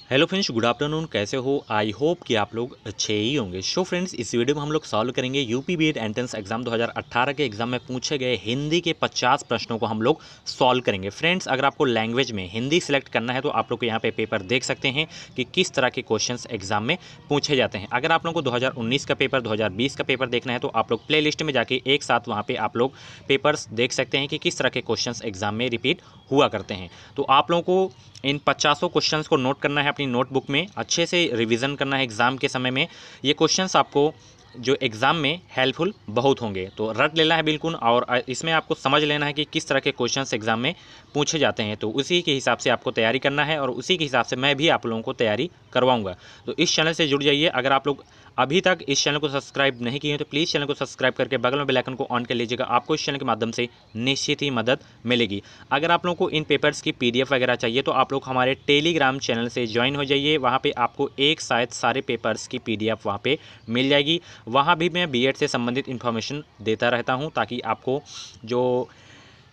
Hello friends, good afternoon. कैसे हो? I hope कि आप लोग अच्छे ही होंगे। सो फ्रेंड्स, इस वीडियो में हम लोग सॉल्व करेंगे यूपी बीएड एंट्रेंस एग्जाम 2018 के एग्जाम में पूछे गए हिंदी के 50 प्रश्नों को हम लोग सॉल्व करेंगे। फ्रेंड्स, अगर आपको लैंग्वेज में हिंदी सिलेक्ट करना है तो आप लोग को यहाँ पे पेपर देख सकते हैं कि किस तरह के क्वेश्चंस एग्जाम में पूछे जाते हैं। अगर आप लोगों को 2019 का पेपर, 2020 का पेपर देखना है तो आप लोग प्ले लिस्ट में जाके एक साथ वहाँ पर आप लोग पेपर्स देख सकते हैं कि किस तरह के क्वेश्चंस एग्जाम में रिपीट हुआ करते हैं। तो आप लोगों को इन 50 क्वेश्चंस को नोट करना है अपनी नोटबुक में, अच्छे से रिवीजन करना है एग्ज़ाम के समय में। ये क्वेश्चंस आपको जो एग्ज़ाम में हेल्पफुल बहुत होंगे, तो रट लेना है बिल्कुल। और इसमें आपको समझ लेना है कि किस तरह के क्वेश्चंस एग्ज़ाम में पूछे जाते हैं, तो उसी के हिसाब से आपको तैयारी करना है और उसी के हिसाब से मैं भी आप लोगों को तैयारी करवाऊंगा। तो इस चैनल से जुड़ जाइए। अगर आप लोग अभी तक इस चैनल को सब्सक्राइब नहीं किए हैं तो प्लीज़ चैनल को सब्सक्राइब करके बगल में बेल आइकन को ऑन कर लीजिएगा। आपको इस चैनल के माध्यम से निश्चित ही मदद मिलेगी। अगर आप लोगों को इन पेपर्स की PDF वगैरह चाहिए तो आप लोग हमारे टेलीग्राम चैनल से ज्वाइन हो जाइए। वहाँ पे आपको एक साथ सारे पेपर्स की PDF वहाँ पे मिल जाएगी। वहाँ भी मैं बीएड से संबंधित इन्फॉर्मेशन देता रहता हूँ ताकि आपको जो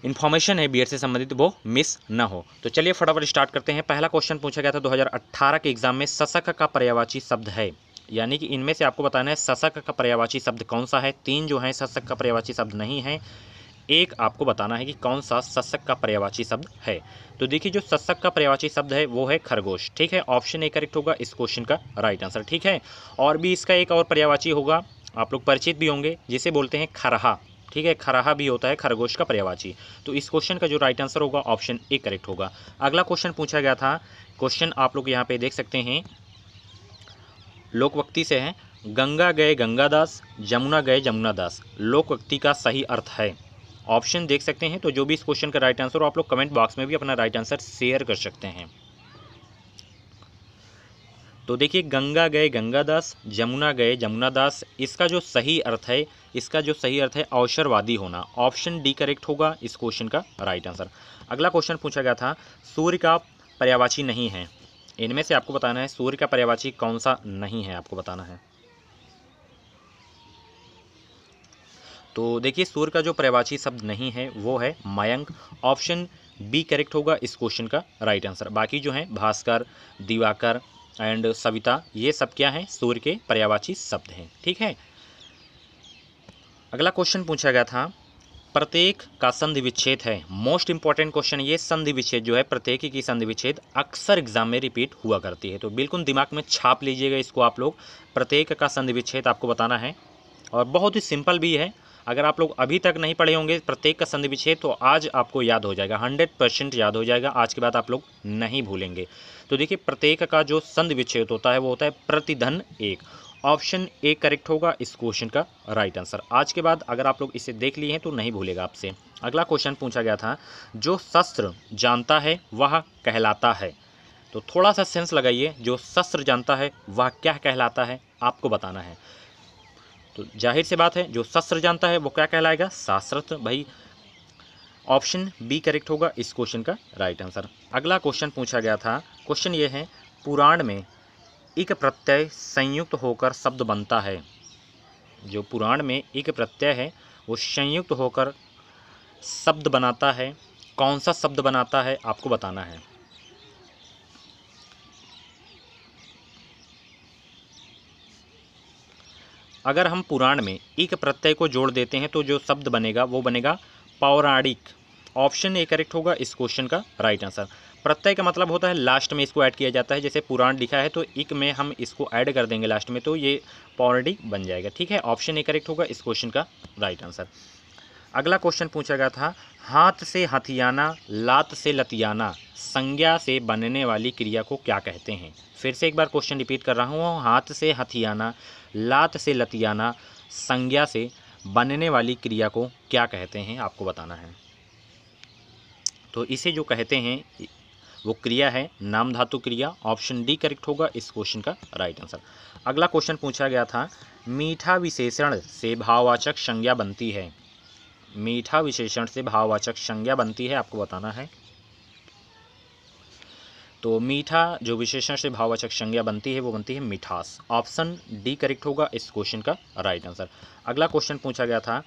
इन्फॉर्मेशन है बीएड से संबंधित वो मिस ना हो। तो चलिए फटाफट स्टार्ट करते हैं। पहला क्वेश्चन पूछा गया था 2018 के एग्जाम में, शशक का पर्यायवाची शब्द है। यानी कि इनमें से आपको बताना है शशक का पर्यायवाची शब्द कौन सा है। तीन जो है शशक का पर्यायवाची शब्द नहीं है, एक आपको बताना है कि कौन सा शशक का पर्यायवाची शब्द है। तो देखिए, जो शशक का पर्यायवाची शब्द है वो है खरगोश। ठीक है, ऑप्शन ए करेक्ट होगा इस क्वेश्चन का राइट आंसर। ठीक है, और भी इसका एक और पर्यायवाची होगा, आप लोग परिचित भी होंगे, जिसे बोलते हैं खरहा। ठीक है, खरहा भी होता है खरगोश का पर्यायवाची। तो इस क्वेश्चन का जो राइट आंसर होगा ऑप्शन ए करेक्ट होगा। अगला क्वेश्चन पूछा गया था, क्वेश्चन आप लोग यहाँ पे देख सकते हैं, लोकवक्ति से है। गंगा गए गंगादास, जमुना गए जमुनादास, लोकवक्ति का सही अर्थ है। ऑप्शन देख सकते हैं। तो जो भी इस क्वेश्चन का राइट आंसर हो आप लोग कमेंट बॉक्स में भी अपना राइट आंसर शेयर कर सकते हैं। तो देखिए, गंगा गए गंगादास, जमुना गए जमुनादास, इसका जो सही अर्थ है, इसका जो सही अर्थ है अवसरवादी होना। ऑप्शन डी करेक्ट होगा इस क्वेश्चन का राइट आंसर। अगला क्वेश्चन पूछा गया था, सूर्य का पर्यायवाची नहीं है। इनमें से आपको बताना है सूर्य का पर्यायवाची कौन सा नहीं है, आपको बताना है। तो देखिए, सूर्य का जो पर्यायवाची शब्द नहीं है वो है मयंक। ऑप्शन बी करेक्ट होगा इस क्वेश्चन का राइट आंसर। बाकी जो है भास्कर, दिवाकर एंड सविता, ये सब क्या हैं, सूर्य के पर्यायवाची शब्द हैं। ठीक है, अगला क्वेश्चन पूछा गया था, प्रत्येक का संधि विच्छेद है। मोस्ट इंपॉर्टेंट क्वेश्चन ये। संधि विच्छेद जो है, प्रत्येक की संधि विच्छेद अक्सर एग्जाम में रिपीट हुआ करती है, तो बिल्कुल दिमाग में छाप लीजिएगा इसको आप लोग। प्रत्येक का संधि विच्छेद आपको बताना है और बहुत ही सिंपल भी है। अगर आप लोग अभी तक नहीं पढ़े होंगे प्रत्येक का संधि विच्छेद तो आज आपको याद हो जाएगा, 100% याद हो जाएगा। आज के बाद आप लोग नहीं भूलेंगे। तो देखिए, प्रत्येक का जो संधि विच्छेद होता है वो होता है प्रतिधन एक। ऑप्शन ए करेक्ट होगा इस क्वेश्चन का राइट आंसर। आज के बाद अगर आप लोग इसे देख लिए हैं तो नहीं भूलेगा आपसे। अगला क्वेश्चन पूछा गया था, जो शस्त्र जानता है वह कहलाता है। तो थोड़ा सा सेंस लगाइए, जो शस्त्र जानता है वह क्या कहलाता है, आपको बताना है। तो जाहिर सी बात है, जो शस्त्र जानता है वो क्या कहलाएगा, शास्त्र भाई। ऑप्शन बी करेक्ट होगा इस क्वेश्चन का राइट आंसर। अगला क्वेश्चन पूछा गया था, क्वेश्चन ये है, पुराण में इक प्रत्यय संयुक्त होकर शब्द बनता है। जो पुराण में इक प्रत्यय है वो संयुक्त होकर शब्द बनाता है, कौन सा शब्द बनाता है आपको बताना है। अगर हम पुराण में इक प्रत्यय को जोड़ देते हैं तो जो शब्द बनेगा वो बनेगा पौराणिक। ऑप्शन ए करेक्ट होगा इस क्वेश्चन का राइट आंसर। प्रत्यय का मतलब होता है लास्ट में इसको ऐड किया जाता है, जैसे पुराण लिखा है तो इक में हम इसको ऐड कर देंगे लास्ट में, तो ये पौराणिक बन जाएगा। ठीक है, ऑप्शन ए करेक्ट होगा इस क्वेश्चन का राइट आंसर। अगला क्वेश्चन पूछा गया था, हाथ से हथियाना, लात से लतियाना, संज्ञा से बनने वाली क्रिया को क्या कहते हैं। फिर से एक बार क्वेश्चन रिपीट कर रहा हूँ, हाथ से हथियाना, लात से लतियाना, संज्ञा से बनने वाली क्रिया को क्या कहते हैं, आपको बताना है। तो इसे जो कहते हैं वो क्रिया है नाम धातु क्रिया। ऑप्शन डी करेक्ट होगा इस क्वेश्चन का राइट आंसर। अगला क्वेश्चन पूछा गया था, मीठा विशेषण से भाववाचक संज्ञा बनती है। मीठा विशेषण से भाववाचक संज्ञा बनती है, आपको बताना है। तो मीठा जो विशेषण से भाववाचक संज्ञा बनती है वो बनती है मिठास। ऑप्शन डी करेक्ट होगा इस क्वेश्चन का राइट आंसर। अगला क्वेश्चन पूछा गया था,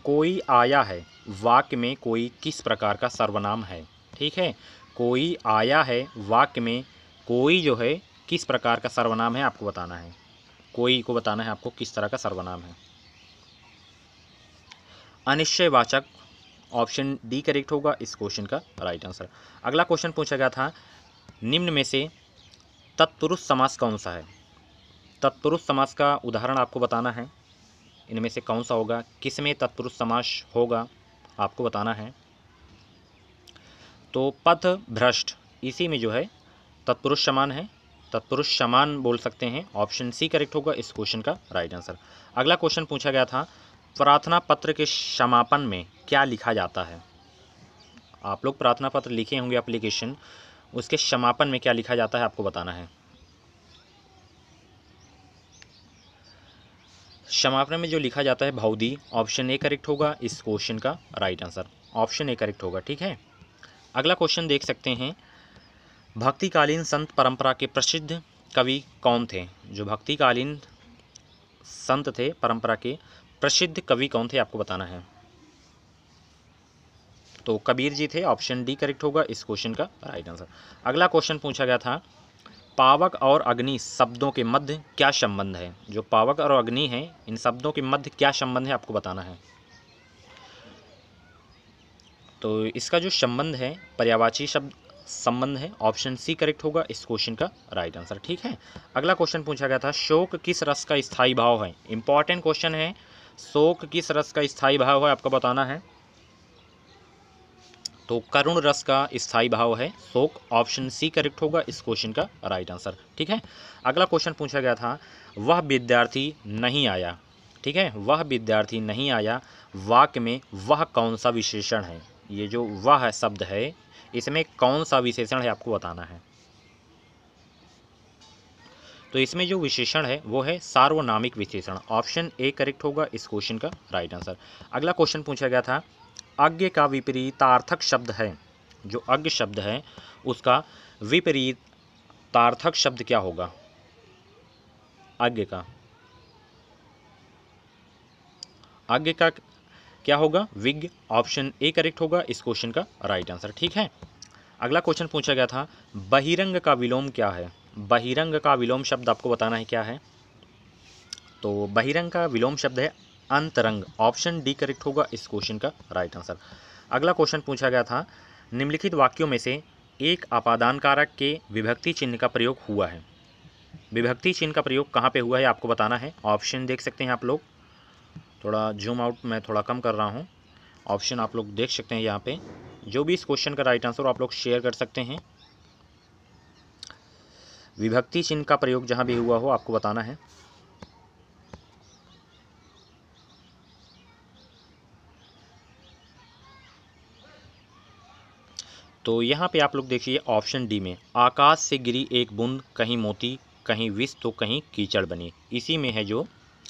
कोई आया है वाक्य में कोई किस प्रकार का सर्वनाम है। ठीक है, कोई आया है वाक्य में कोई जो है किस प्रकार का सर्वनाम है आपको बताना है, कोई को बताना है आपको किस तरह का सर्वनाम है। अनिश्चयवाचक, ऑप्शन डी करेक्ट होगा इस क्वेश्चन का राइट आंसर। अगला क्वेश्चन पूछा गया था, निम्न में से तत्पुरुष समास कौन सा है। तत्पुरुष समास का उदाहरण आपको बताना है, इनमें से कौन सा होगा, किसमें तत्पुरुष समास होगा आपको बताना है। तो पथ भ्रष्ट, इसी में जो है तत्पुरुष समान है, तत्पुरुष समान बोल सकते हैं, ऑप्शन सी करेक्ट होगा इस क्वेश्चन का राइट आंसर। अगला क्वेश्चन पूछा गया था, प्रार्थना पत्र के समापन में क्या लिखा जाता है। आप लोग प्रार्थना पत्र लिखे होंगे एप्लीकेशन, उसके समापन में क्या लिखा जाता है आपको बताना है। समापन में जो लिखा जाता है भौदी, ऑप्शन ए करेक्ट होगा इस क्वेश्चन का right answer, option A correct होगा। ठीक है, अगला क्वेश्चन देख सकते हैं, भक्तिकालीन संत परंपरा के प्रसिद्ध कवि कौन थे। जो भक्तिकालीन संत थे परंपरा के प्रसिद्ध कवि कौन थे आपको बताना है। तो कबीर जी थे, ऑप्शन डी करेक्ट होगा इस क्वेश्चन का राइट आंसर। अगला क्वेश्चन पूछा गया था, पावक और अग्नि शब्दों के मध्य क्या संबंध है। जो पावक और अग्नि है, इन शब्दों के मध्य क्या संबंध है आपको बताना है। तो इसका जो संबंध है पर्यायवाची शब्द संबंध है, ऑप्शन सी करेक्ट होगा इस क्वेश्चन का राइट आंसर। ठीक है, अगला क्वेश्चन पूछा गया था, शोक किस रस का स्थायी भाव है। इंपॉर्टेंट क्वेश्चन है, शोक किस रस का स्थायी भाव है आपको बताना है। तो करुण रस का स्थायी भाव है शोक, ऑप्शन सी करेक्ट होगा इस क्वेश्चन का राइट आंसर। ठीक है, अगला क्वेश्चन पूछा गया था, वह विद्यार्थी नहीं आया। ठीक है, वह विद्यार्थी नहीं आया, वाक्य में वह कौन सा विशेषण है। ये जो वह शब्द है, इसमें कौन सा विशेषण है आपको बताना है। तो इसमें जो विशेषण है वो है सार्वनामिक विशेषण, ऑप्शन ए करेक्ट होगा इस क्वेश्चन का राइट आंसर। अगला क्वेश्चन पूछा गया था, अज्ञ का विपरीतार्थक शब्द है। जो अज्ञ शब्द है उसका विपरीतार्थक शब्द क्या होगा। अज्ञ का क्या होगा, विज्ञ, ऑप्शन ए करेक्ट होगा इस क्वेश्चन का राइट आंसर। ठीक है, अगला क्वेश्चन पूछा गया था, बहिरंग का विलोम क्या है। बहिरंग का विलोम शब्द आपको बताना है क्या है। तो बहिरंग का विलोम शब्द है अंतरंग, ऑप्शन डी करेक्ट होगा इस क्वेश्चन का राइट आंसर। अगला क्वेश्चन पूछा गया था, निम्नलिखित वाक्यों में से एक अपादान कारक के विभक्ति चिन्ह का प्रयोग हुआ है। विभक्ति चिन्ह का प्रयोग कहाँ पे हुआ है आपको बताना है। ऑप्शन देख सकते हैं आप लोग, थोड़ा जूम आउट मैं थोड़ा कम कर रहा हूँ, ऑप्शन आप लोग देख सकते हैं यहाँ पे। जो भी इस क्वेश्चन का राइट आंसर आप लोग शेयर कर सकते हैं। विभक्ति चिन्ह का प्रयोग जहाँ भी हुआ हो आपको बताना है। तो यहाँ पे आप लोग देखिए ऑप्शन डी में, आकाश से गिरी एक बूंद कहीं मोती कहीं विष तो कहीं कीचड़ बनी, इसी में है जो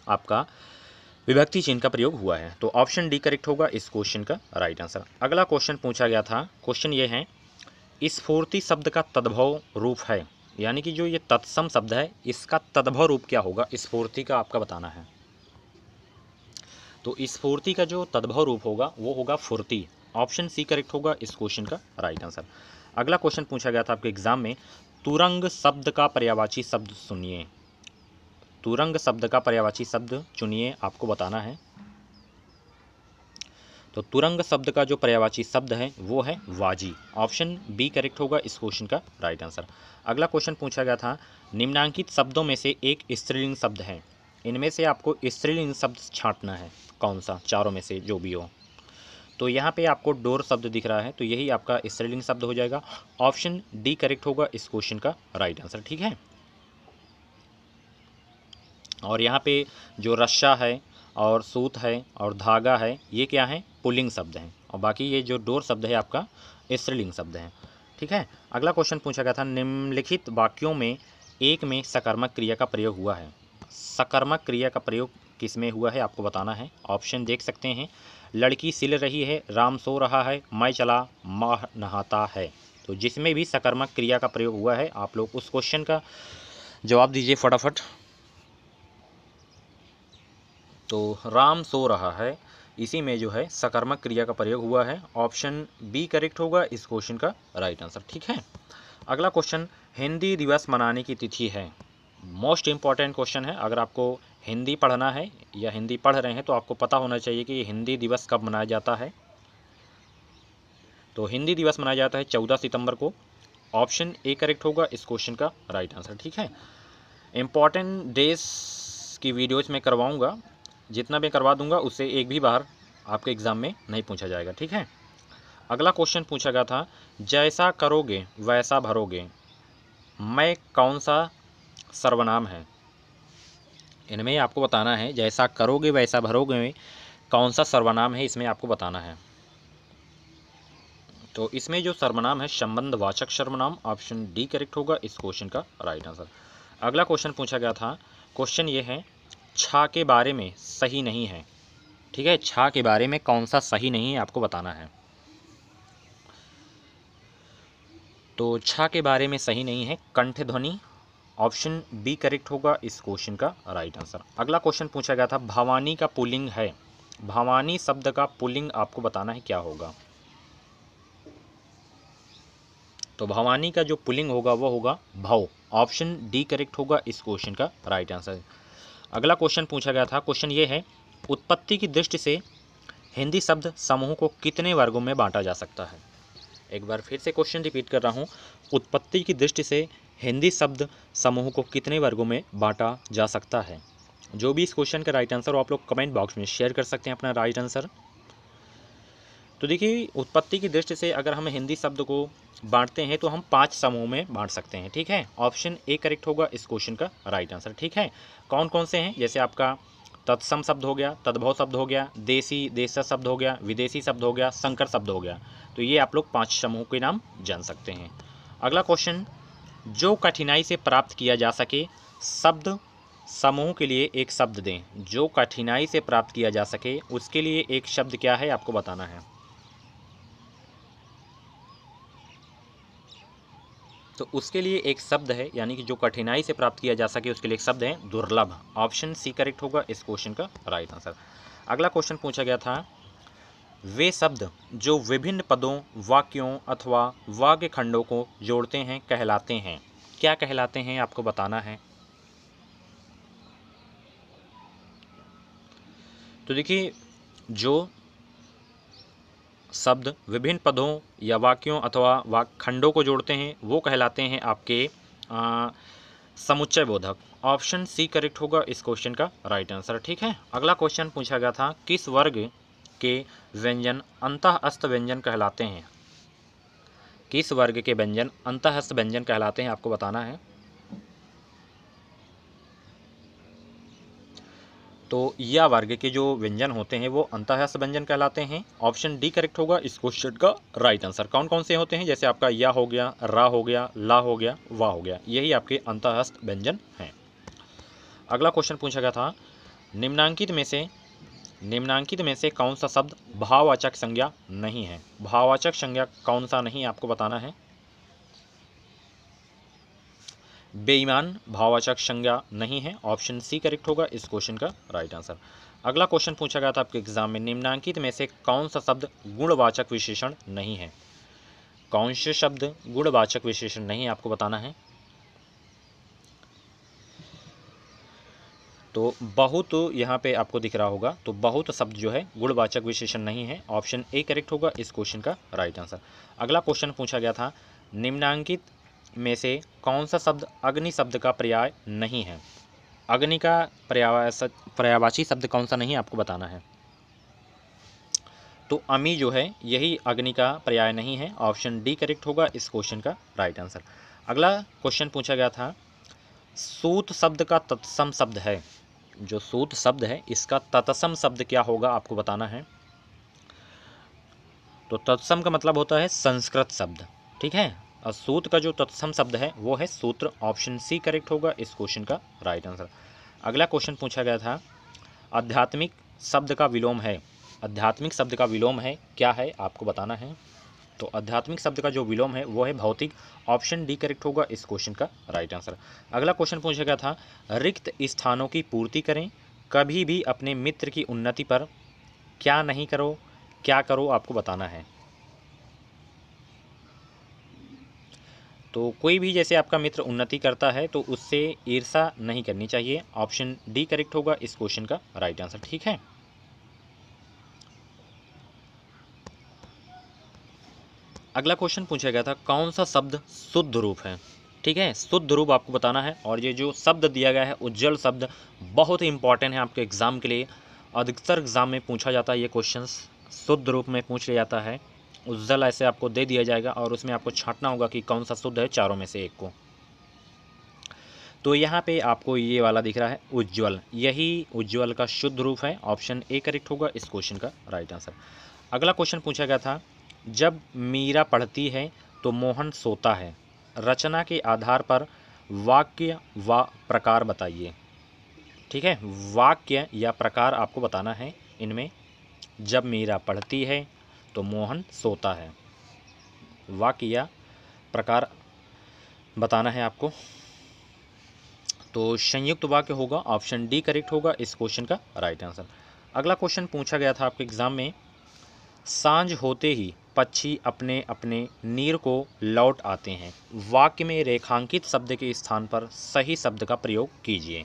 आपका विभक्ति चिन्ह का प्रयोग हुआ है। तो ऑप्शन डी करेक्ट होगा इस क्वेश्चन का राइट आंसर। अगला क्वेश्चन पूछा गया था, क्वेश्चन ये है, स्फूर्ति शब्द का तद्भव रूप है। यानी कि जो ये तत्सम शब्द है इसका तद्भव रूप क्या होगा, स्फूर्ति का आपका बताना है। तो स्फूर्ति का जो तद्भव रूप होगा वो होगा फुर्ती, ऑप्शन सी करेक्ट होगा इस क्वेश्चन का राइट आंसर। अगला क्वेश्चन पूछा गया था आपके एग्जाम में, तुरंग शब्द का पर्यायवाची शब्द सुनिए। तुरंग शब्द का पर्यायवाची शब्द चुनिए, आपको बताना है। तो तुरंग शब्द का जो पर्यायवाची शब्द है वो है वाजी, ऑप्शन बी करेक्ट होगा इस क्वेश्चन का राइट आंसर। अगला क्वेश्चन पूछा गया था, निम्नांकित शब्दों में से एक स्त्रीलिंग शब्द है। इनमें से आपको स्त्रीलिंग शब्द छांटना है, कौन सा, चारों में से जो भी हो। तो यहाँ पे आपको डोर शब्द दिख रहा है, तो यही आपका स्त्रीलिंग शब्द हो जाएगा, ऑप्शन डी करेक्ट होगा इस क्वेश्चन का राइट आंसर। ठीक है, और यहाँ पे जो रस्सा है और सूत है और धागा है ये क्या है, पुल्लिंग शब्द हैं, और बाकी ये जो डोर शब्द है आपका स्त्रीलिंग शब्द है। ठीक है, अगला क्वेश्चन पूछा गया था, निम्नलिखित वाक्यों में एक में सकर्मक क्रिया का प्रयोग हुआ है। सकर्मक क्रिया का प्रयोग किस में हुआ है आपको बताना है। ऑप्शन देख सकते हैं, लड़की सिल रही है, राम सो रहा है, मैं चला, माह नहाता है। तो जिसमें भी सकर्मक क्रिया का प्रयोग हुआ है आप लोग उस क्वेश्चन का जवाब दीजिए फटाफट। तो राम सो रहा है, इसी में जो है सकर्मक क्रिया का प्रयोग हुआ है, ऑप्शन बी करेक्ट होगा इस क्वेश्चन का राइट आंसर। ठीक है, अगला क्वेश्चन, हिंदी दिवस मनाने की तिथि है? मोस्ट इम्पॉर्टेंट क्वेश्चन है। अगर आपको हिंदी पढ़ना है या हिंदी पढ़ रहे हैं तो आपको पता होना चाहिए कि हिंदी दिवस कब मनाया जाता है। तो हिंदी दिवस मनाया जाता है 14 सितंबर को। ऑप्शन ए करेक्ट होगा इस क्वेश्चन का राइट आंसर। ठीक है, इम्पॉर्टेंट डेज की वीडियोज में करवाऊँगा, जितना मैं करवा दूंगा उससे एक भी बार आपके एग्ज़ाम में नहीं पूछा जाएगा। ठीक है, अगला क्वेश्चन पूछा गया था, जैसा करोगे वैसा भरोगे, मैं कौन सा सर्वनाम है? इनमें आपको बताना है, जैसा करोगे वैसा भरोगे में कौन सा सर्वनाम है, इसमें आपको बताना है। तो इसमें जो सर्वनाम है संबंधवाचक सर्वनाम, ऑप्शन डी करेक्ट होगा इस क्वेश्चन का राइट आंसर। अगला क्वेश्चन पूछा गया था, क्वेश्चन ये है, छा के बारे में सही नहीं है। ठीक है, छा के बारे में कौन सा सही नहीं है आपको बताना है। तो छा के बारे में सही नहीं है कंठ ध्वनि, ऑप्शन बी करेक्ट होगा इस क्वेश्चन का राइट आंसर। अगला क्वेश्चन पूछा गया था, भवानी का पुल्लिंग है। भवानी शब्द का पुल्लिंग आपको बताना है क्या होगा। तो भवानी का जो पुल्लिंग होगा वो होगा भव, ऑप्शन डी करेक्ट होगा इस क्वेश्चन का राइट आंसर। अगला क्वेश्चन पूछा गया था, क्वेश्चन ये है, उत्पत्ति की दृष्टि से हिंदी शब्द समूह को कितने वर्गों में बांटा जा सकता है? एक बार फिर से क्वेश्चन रिपीट कर रहा हूँ, उत्पत्ति की दृष्टि से हिंदी शब्द समूह को कितने वर्गों में बांटा जा सकता है? जो भी इस क्वेश्चन का राइट आंसर हो आप लोग कमेंट बॉक्स में शेयर कर सकते हैं अपना राइट आंसर। तो देखिए, उत्पत्ति की दृष्टि से अगर हम हिंदी शब्द को बांटते हैं तो हम 5 समूह में बांट सकते हैं। ठीक है, ऑप्शन ए करेक्ट होगा इस क्वेश्चन का राइट आंसर। ठीक है, कौन कौन से हैं? जैसे आपका तत्सम शब्द हो गया, तद्भव शब्द हो गया, देसी देशज शब्द हो गया, विदेशी शब्द हो गया, संकर शब्द हो गया। तो ये आप लोग 5 समूह के नाम जान सकते हैं। अगला क्वेश्चन, जो कठिनाई से प्राप्त किया जा सके शब्द समूह के लिए एक शब्द दें। जो कठिनाई से प्राप्त किया जा सके उसके लिए एक शब्द क्या है आपको बताना है। तो उसके लिए एक शब्द है, यानी कि जो कठिनाई से प्राप्त किया जा सके उसके लिए एक शब्द है दुर्लभ, ऑप्शन सी करेक्ट होगा इस क्वेश्चन का राइट आंसर। अगला क्वेश्चन पूछा गया था, वे शब्द जो विभिन्न पदों, वाक्यों अथवा वाक्य खंडों को जोड़ते हैं कहलाते हैं। क्या कहलाते हैं आपको बताना है। तो देखिए, जो शब्द विभिन्न पदों या वाक्यों अथवा वाक्य खंडों को जोड़ते हैं वो कहलाते हैं आपके समुच्चय बोधक, ऑप्शन सी करेक्ट होगा इस क्वेश्चन का राइट आंसर। ठीक है, अगला क्वेश्चन पूछा गया था, किस वर्ग के व्यंजन अंतःस्थ व्यंजन कहलाते हैं। किस वर्ग के व्यंजन अंतःस्थ व्यंजन कहलाते हैं आपको बताना है। तो या वर्ग के जो व्यंजन होते हैं वो अंतःस्थ व्यंजन कहलाते हैं, ऑप्शन डी करेक्ट होगा इस क्वेश्चन का राइट आंसर। कौन कौन से होते हैं? जैसे आपका या हो गया, रा हो गया, ला हो गया, वा हो गया, यही आपके अंतःस्थ व्यंजन हैं। अगला क्वेश्चन पूछा गया था, निम्नांकित में से कौन सा शब्द भाववाचक संज्ञा नहीं है। भाववाचक संज्ञा कौन सा नहीं आपको बताना है। बेईमान भाववाचक संज्ञा नहीं है, ऑप्शन सी करेक्ट होगा इस क्वेश्चन का राइट आंसर। अगला क्वेश्चन पूछा गया था आपके एग्जाम में, निम्नांकित में से कौन सा शब्द गुणवाचक विशेषण नहीं है। कौन से शब्द गुणवाचक विशेषण नहीं आपको बताना है। तो बहुत यहाँ पे आपको दिख रहा होगा, तो बहुत शब्द जो है गुणवाचक विशेषण नहीं है, ऑप्शन ए करेक्ट होगा इस क्वेश्चन का राइट आंसर। अगला क्वेश्चन पूछा गया था, निम्नांकित में से कौन सा शब्द अग्नि शब्द का पर्याय नहीं है। अग्नि का पर्यायवाची शब्द कौन सा नहीं आपको बताना है। तो अमी जो है यही अग्नि का पर्याय नहीं है, ऑप्शन डी करेक्ट होगा इस क्वेश्चन का राइट आंसर। अगला क्वेश्चन पूछा गया था, सूत शब्द का तत्सम शब्द है। जो सूत शब्द है इसका तत्सम शब्द क्या होगा आपको बताना है। तो तत्सम का मतलब होता है संस्कृत शब्द। ठीक है, और सूत का जो तत्सम शब्द है वो है सूत्र, ऑप्शन सी करेक्ट होगा इस क्वेश्चन का राइट आंसर। अगला क्वेश्चन पूछा गया था, आध्यात्मिक शब्द का विलोम है। आध्यात्मिक शब्द का विलोम है क्या है आपको बताना है। तो आध्यात्मिक शब्द का जो विलोम है वो है भौतिक, ऑप्शन डी करेक्ट होगा इस क्वेश्चन का राइट आंसर। अगला क्वेश्चन पूछा गया था, रिक्त स्थानों की पूर्ति करें, कभी भी अपने मित्र की उन्नति पर क्या नहीं करो, क्या करो आपको बताना है। तो कोई भी जैसे आपका मित्र उन्नति करता है तो उससे ईर्ष्या नहीं करनी चाहिए। ऑप्शन डी करेक्ट होगा इस क्वेश्चन का राइट आंसर। ठीक है, अगला क्वेश्चन पूछा गया था कौन सा शब्द शुद्ध रूप है। ठीक है, शुद्ध रूप आपको बताना है। और ये जो शब्द दिया गया है उज्ज्वल शब्द बहुत ही इंपॉर्टेंट है आपके एग्जाम के लिए। अधिकतर एग्जाम में पूछा जाता है ये क्वेश्चन, शुद्ध रूप में पूछ लिया जाता है। उज्ज्वल ऐसे आपको दे दिया जाएगा और उसमें आपको छांटना होगा कि कौन सा शुद्ध है चारों में से एक को। तो यहाँ पे आपको ये वाला दिख रहा है उज्ज्वल, यही उज्ज्वल का शुद्ध रूप है। ऑप्शन ए करेक्ट होगा इस क्वेश्चन का राइट आंसर। अगला क्वेश्चन पूछा गया था जब मीरा पढ़ती है तो मोहन सोता है, रचना के आधार पर वाक्य व प्रकार बताइए। ठीक है, वाक्य या प्रकार आपको बताना है इनमें। जब मीरा पढ़ती है तो मोहन सोता है, वाक्य या प्रकार बताना है आपको। तो संयुक्त वाक्य होगा, ऑप्शन डी करेक्ट होगा इस क्वेश्चन का राइट आंसर। अगला क्वेश्चन पूछा गया था आपके एग्जाम में, सांझ होते ही पक्षी अपने अपने नीर को लौट आते हैं, वाक्य में रेखांकित शब्द के स्थान पर सही शब्द का प्रयोग कीजिए।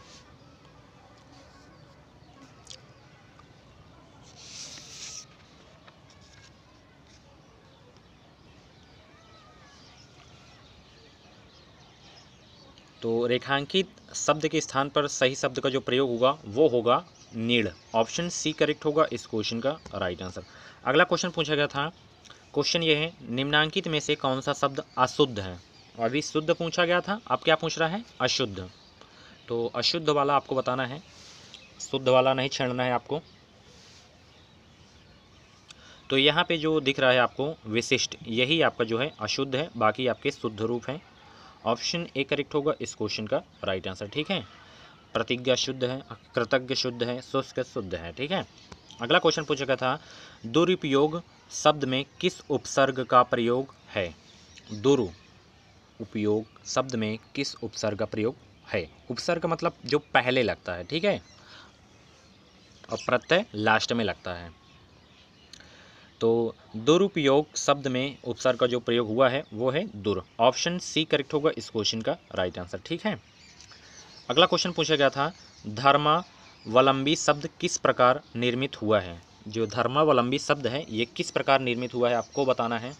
तो रेखांकित शब्द के स्थान पर सही शब्द का जो प्रयोग होगा वो होगा नीड़। ऑप्शन सी करेक्ट होगा इस क्वेश्चन का राइट आंसर। अगला क्वेश्चन पूछा गया था, क्वेश्चन ये है निम्नांकित में से कौन सा शब्द अशुद्ध है। अभी शुद्ध पूछा गया था, अब क्या पूछ रहा है अशुद्ध। तो अशुद्ध वाला आपको बताना है, शुद्ध वाला नहीं छेड़ना है आपको। तो यहाँ पे जो दिख रहा है आपको विशिष्ट, यही आपका जो है अशुद्ध है, बाकी आपके शुद्ध रूप हैं। ऑप्शन ए करेक्ट होगा इस क्वेश्चन का राइट आंसर। ठीक है, प्रतिज्ञा शुद्ध है, कृतज्ञ शुद्ध है, शुष्क शुद्ध है। ठीक है, अगला क्वेश्चन पूछा गया था दुरुपयोग शब्द में किस उपसर्ग का प्रयोग है। दुरुपयोग शब्द में किस उपसर्ग का प्रयोग है। उपसर्ग का मतलब जो पहले लगता है, ठीक है, और प्रत्यय लास्ट में लगता है। तो दुरुपयोग शब्द में उपसर्ग का जो प्रयोग हुआ है वो है दुर। ऑप्शन सी करेक्ट होगा इस क्वेश्चन का राइट आंसर। ठीक है, अगला क्वेश्चन पूछा गया था धर्मावलंबी शब्द किस प्रकार निर्मित हुआ है। जो धर्मावलंबी शब्द है ये किस प्रकार निर्मित हुआ है आपको बताना है।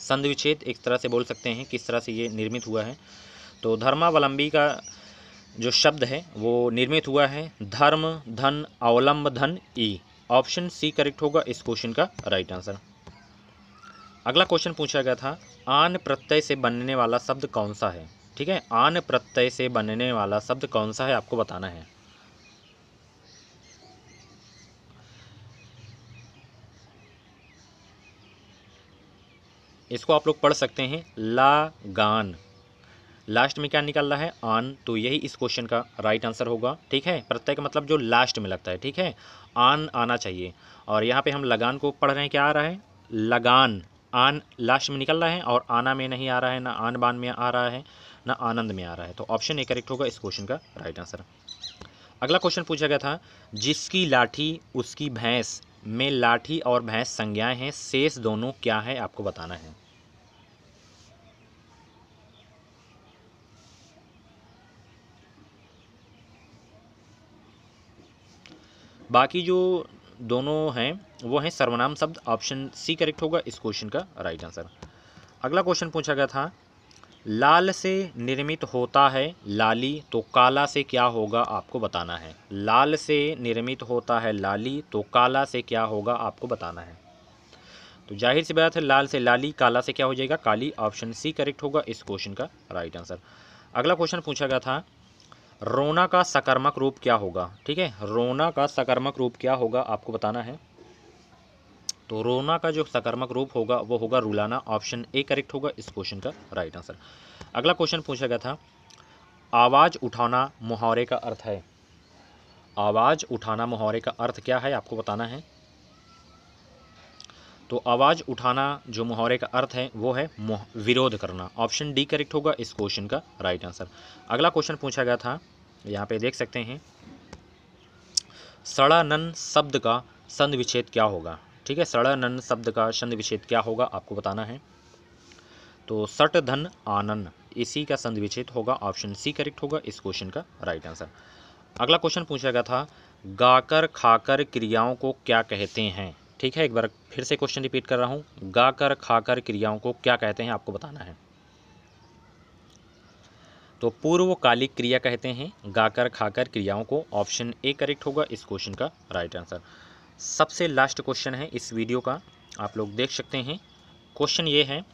संधि विच्छेद एक तरह से बोल सकते हैं किस तरह से ये निर्मित हुआ है। तो धर्मावलंबी का जो शब्द है वो निर्मित हुआ है धर्म धन अवलंब धन ई। ऑप्शन सी करेक्ट होगा इस क्वेश्चन का राइट आंसर। अगला क्वेश्चन पूछा गया था आन प्रत्यय से बनने वाला शब्द कौन सा है। ठीक है, आन प्रत्यय से बनने वाला शब्द कौन सा है आपको बताना है। इसको आप लोग पढ़ सकते हैं लगान, लास्ट में क्या निकल रहा है आन, तो यही इस क्वेश्चन का राइट आंसर होगा। ठीक है, प्रत्यय का मतलब जो लास्ट में लगता है, ठीक है, आन आना चाहिए। और यहाँ पे हम लगान को पढ़ रहे हैं, क्या आ रहा है लगान, आन लास्ट में निकल रहा है और आना में नहीं आ रहा है, ना आन बान में आ रहा है ना आनंद में आ रहा है। तो ऑप्शन ए करेक्ट होगा इस क्वेश्चन का राइट आंसर। अगला क्वेश्चन पूछा गया था जिसकी लाठी उसकी भैंस में लाठी और भैंस संज्ञाएं हैं, शेष दोनों क्या है आपको बताना है। बाकी जो दोनों हैं वो हैं सर्वनाम शब्द। ऑप्शन सी करेक्ट होगा इस क्वेश्चन का राइट आंसर। अगला क्वेश्चन पूछा गया था लाल से निर्मित होता है लाली तो काला से क्या होगा आपको बताना है। लाल से निर्मित होता है लाली तो काला से क्या होगा आपको बताना है। तो जाहिर सी बात है लाल से लाली, काला से क्या हो जाएगा काली। ऑप्शन सी करेक्ट होगा इस क्वेश्चन का राइट आंसर। अगला क्वेश्चन पूछा गया था रोना का सकारात्मक रूप क्या होगा। ठीक है, रोना का सकारात्मक रूप क्या होगा आपको बताना है। तो रोना का जो सकारात्मक रूप होगा वो होगा रुलाना। ऑप्शन ए करेक्ट होगा इस क्वेश्चन का राइट आंसर। अगला क्वेश्चन पूछा गया था आवाज़ उठाना मुहावरे का अर्थ है। आवाज़ उठाना मुहावरे का अर्थ क्या है आपको बताना है। तो आवाज़ उठाना जो मुहावरे का अर्थ है वो है विरोध करना। ऑप्शन डी करेक्ट होगा इस क्वेश्चन का राइट आंसर। अगला क्वेश्चन पूछा गया था, यहाँ पे देख सकते हैं सड़ानन शब्द का संधि विच्छेद क्या होगा। ठीक है, सड़ानन शब्द का संधि विच्छेद क्या होगा आपको बताना है। तो सट धन आनन, इसी का संधि विच्छेद होगा, ऑप्शन सी करेक्ट होगा इस क्वेश्चन का राइट आंसर। अगला क्वेश्चन पूछा गया था गाकर खाकर क्रियाओं को क्या कहते हैं। ठीक है, एक बार फिर से क्वेश्चन रिपीट कर रहा हूँ, गाकर खाकर क्रियाओं को क्या कहते हैं आपको बताना है। तो पूर्वकालिक क्रिया कहते हैं गाकर खाकर क्रियाओं को, ऑप्शन ए करेक्ट होगा इस क्वेश्चन का राइट आंसर। सबसे लास्ट क्वेश्चन है इस वीडियो का, आप लोग देख सकते हैं। क्वेश्चन ये है,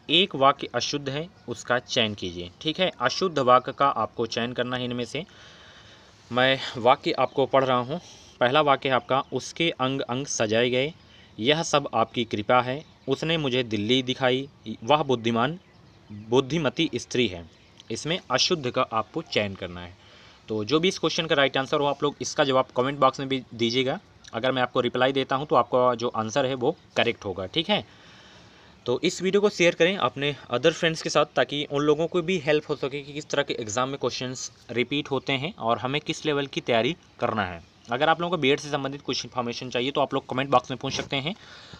एक वाक्य अशुद्ध है उसका चयन कीजिए। ठीक है, अशुद्ध वाक्य का आपको चयन करना है। इनमें से मैं वाक्य आपको पढ़ रहा हूँ। पहला वाक्य है आपका, उसके अंग अंग सजाए गए, यह सब आपकी कृपा है, उसने मुझे दिल्ली दिखाई, वह बुद्धिमती स्त्री है। इसमें अशुद्ध का आपको चयन करना है। तो जो भी इस क्वेश्चन का राइट आंसर हो आप लोग इसका जवाब कमेंट बॉक्स में भी दीजिएगा। अगर मैं आपको रिप्लाई देता हूं तो आपका जो आंसर है वो करेक्ट होगा। ठीक है, तो इस वीडियो को शेयर करें अपने अदर फ्रेंड्स के साथ, ताकि उन लोगों को भी हेल्प हो सके कि किस तरह के एग्ज़ाम में क्वेश्चंस रिपीट होते हैं और हमें किस लेवल की तैयारी करना है। अगर आप लोगों को बीएड से संबंधित कुछ इन्फॉर्मेशन चाहिए तो आप लोग कमेंट बॉक्स में पूछ सकते हैं।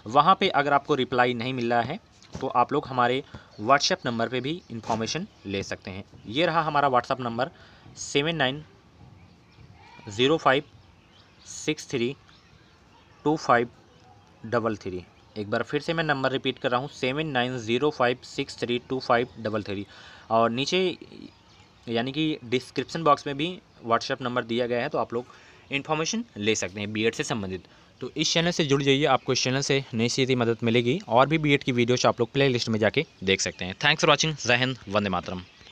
वहाँ पे अगर आपको रिप्लाई नहीं मिल रहा है तो आप लोग हमारे व्हाट्सएप नंबर पे भी इन्फॉर्मेशन ले सकते हैं। ये रहा हमारा व्हाट्सएप नंबर 7905632533। एक बार फिर से मैं नंबर रिपीट कर रहा हूँ, 7905632533। और नीचे यानी कि डिस्क्रिप्शन बॉक्स में भी व्हाट्सएप नंबर दिया गया है, तो आप लोग इन्फॉर्मेशन ले सकते हैं बीएड से संबंधित। तो इस चैनल से जुड़ जाइए, आपको इस चैनल से नई सीधी मदद मिलेगी और भी बीएड की वीडियोस आप लोग प्ले लिस्ट में जाके देख सकते हैं। Thanks for watching. जय हिंद, वंदे मातरम।